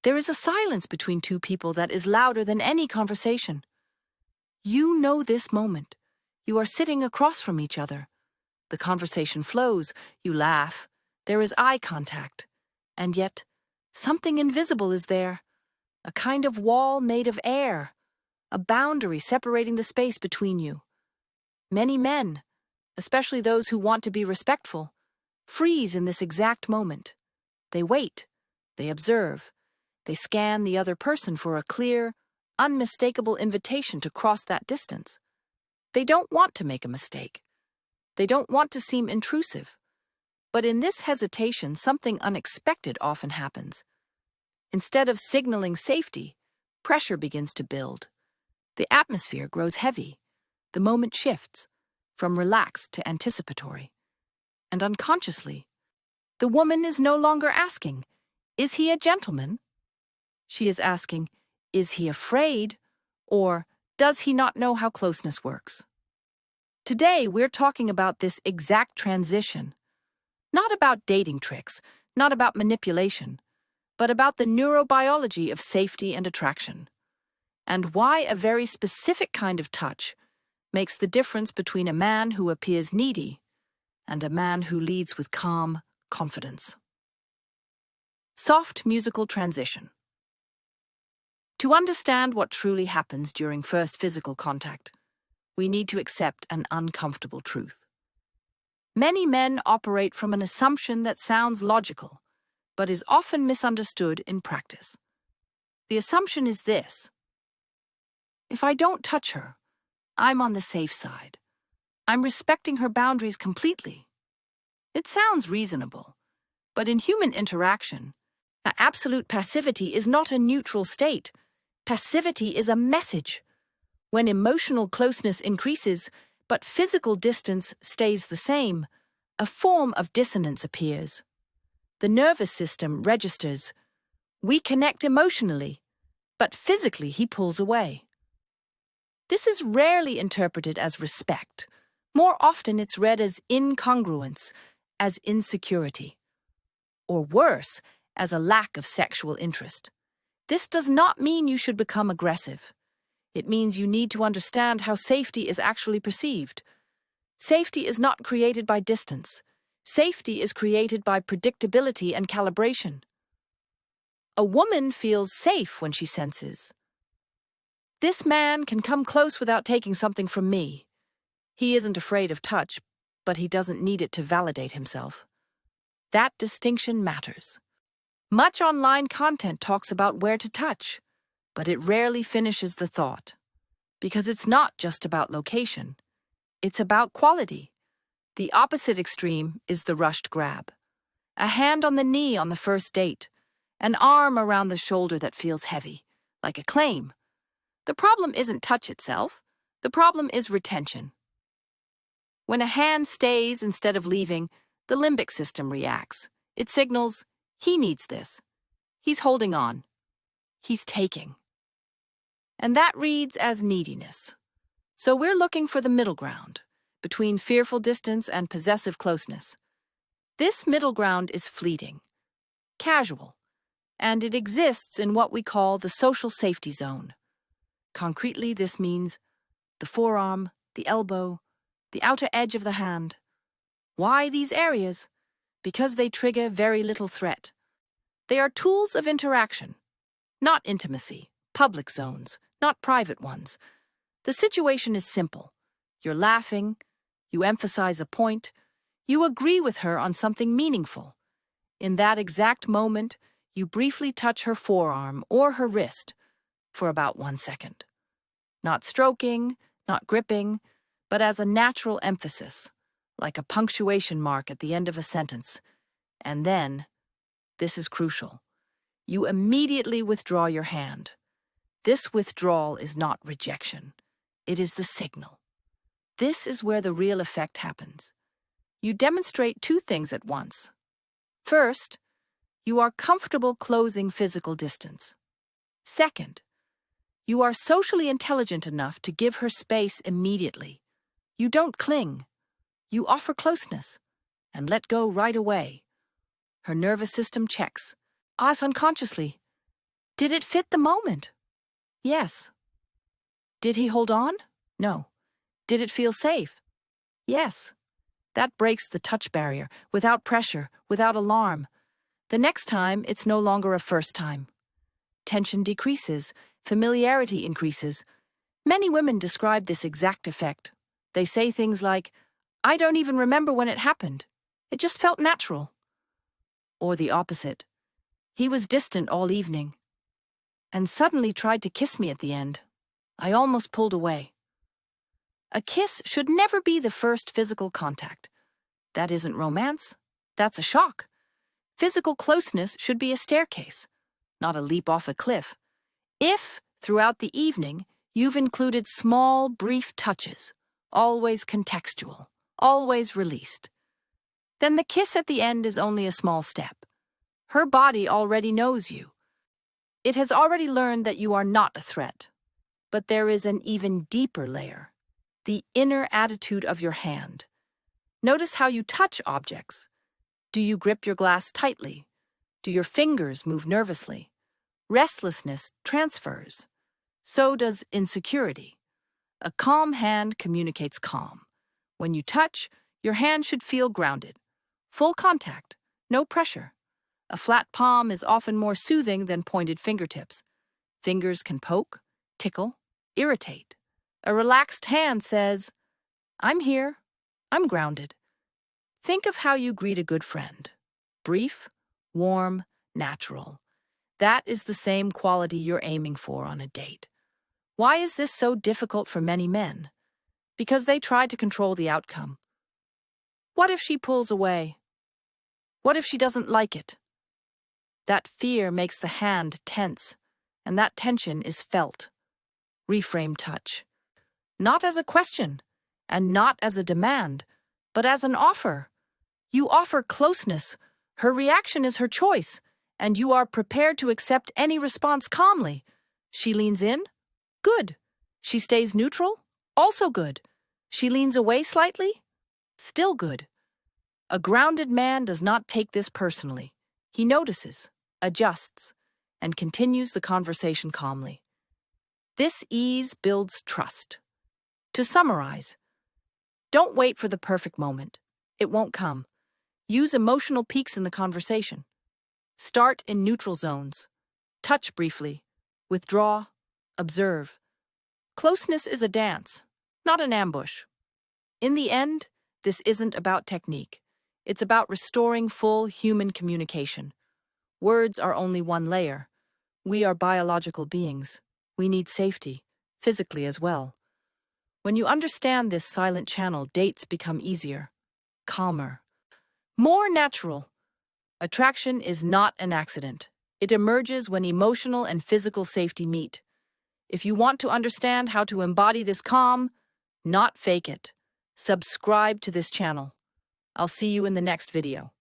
There is a silence between two people that is louder than any conversation. You know this moment. You are sitting across from each other. The conversation flows, you laugh, there is eye contact. And yet, something invisible is there. A kind of wall made of air. A boundary separating the space between you. Many men, especially those who want to be respectful, freeze in this exact moment. They wait. They observe. They scan the other person for a clear, unmistakable invitation to cross that distance. They don't want to make a mistake. They don't want to seem intrusive. But in this hesitation, something unexpected often happens. Instead of signaling safety, pressure begins to build. The atmosphere grows heavy. The moment shifts from relaxed to anticipatory. And unconsciously, the woman is no longer asking, "Is he a gentleman?" She is asking, "Is he afraid?" or "Does he not know how closeness works?" Today, we're talking about this exact transition. Not about dating tricks, not about manipulation, but about the neurobiology of safety and attraction. And why a very specific kind of touch makes the difference between a man who appears needy and a man who leads with calm confidence. Soft musical transition. To understand what truly happens during first physical contact, we need to accept an uncomfortable truth. Many men operate from an assumption that sounds logical, but is often misunderstood in practice. The assumption is this: if I don't touch her, I'm on the safe side. I'm respecting her boundaries completely. It sounds reasonable, but in human interaction, absolute passivity is not a neutral state. Passivity is a message. When emotional closeness increases, but physical distance stays the same, a form of dissonance appears. The nervous system registers, "We connect emotionally, but physically he pulls away." This is rarely interpreted as respect. More often it's read as incongruence, as insecurity, or worse, as a lack of sexual interest. This does not mean you should become aggressive. It means you need to understand how safety is actually perceived. Safety is not created by distance. Safety is created by predictability and calibration. A woman feels safe when she senses, "This man can come close without taking something from me. He isn't afraid of touch, but he doesn't need it to validate himself." That distinction matters. Much online content talks about where to touch, but it rarely finishes the thought. Because it's not just about location. It's about quality. The opposite extreme is the rushed grab. A hand on the knee on the first date. An arm around the shoulder that feels heavy, like a claim. The problem isn't touch itself. The problem is retention. When a hand stays instead of leaving, the limbic system reacts. It signals, "He needs this. He's holding on. He's taking." And that reads as neediness. So we're looking for the middle ground, between fearful distance and possessive closeness. This middle ground is fleeting, casual, and it exists in what we call the social safety zone. Concretely, this means the forearm, the elbow, the outer edge of the hand. Why these areas? Because they trigger very little threat. They are tools of interaction, not intimacy, public zones, not private ones. The situation is simple. You're laughing, you emphasize a point, you agree with her on something meaningful. In that exact moment, you briefly touch her forearm or her wrist for about 1 second. Not stroking, not gripping, but as a natural emphasis, like a punctuation mark at the end of a sentence. And then, this is crucial, you immediately withdraw your hand. This withdrawal is not rejection. It is the signal. This is where the real effect happens. You demonstrate two things at once. First, you are comfortable closing physical distance. Second, you are socially intelligent enough to give her space immediately. You don't cling. You offer closeness and let go right away. Her nervous system checks, us unconsciously. Did it fit the moment? Yes. Did he hold on? No. Did it feel safe? Yes. That breaks the touch barrier, without pressure, without alarm. The next time, it's no longer a first time. Tension decreases, familiarity increases. Many women describe this exact effect. They say things like, "I don't even remember when it happened. It just felt natural." Or the opposite. "He was distant all evening and suddenly tried to kiss me at the end. I almost pulled away." A kiss should never be the first physical contact. That isn't romance. That's a shock. Physical closeness should be a staircase, not a leap off a cliff. If, throughout the evening, you've included small, brief touches, always contextual, always released, then the kiss at the end is only a small step. Her body already knows you. It has already learned that you are not a threat. But there is an even deeper layer, the inner attitude of your hand. Notice how you touch objects. Do you grip your glass tightly? Do your fingers move nervously? Restlessness transfers. So does insecurity. A calm hand communicates calm. When you touch, your hand should feel grounded. Full contact, no pressure. A flat palm is often more soothing than pointed fingertips. Fingers can poke, tickle, irritate. A relaxed hand says, "I'm here. I'm grounded." Think of how you greet a good friend. Brief, warm, natural. That is the same quality you're aiming for on a date. Why is this so difficult for many men? Because they try to control the outcome. What if she pulls away? What if she doesn't like it? That fear makes the hand tense, and that tension is felt. Reframe touch. Not as a question, and not as a demand, but as an offer. You offer closeness. Her reaction is her choice, and you are prepared to accept any response calmly. She leans in? Good. She stays neutral? Also good. She leans away slightly? Still good. A grounded man does not take this personally. He notices, adjusts, and continues the conversation calmly. This ease builds trust. To summarize, don't wait for the perfect moment. It won't come. Use emotional peaks in the conversation. Start in neutral zones. Touch briefly. Withdraw. Observe. Closeness is a dance, not an ambush. In the end, this isn't about technique. It's about restoring full human communication. Words are only one layer. We are biological beings. We need safety, physically as well. When you understand this silent channel, dates become easier, calmer, more natural. Attraction is not an accident. It emerges when emotional and physical safety meet. If you want to understand how to embody this calm, not fake it, subscribe to this channel. I'll see you in the next video.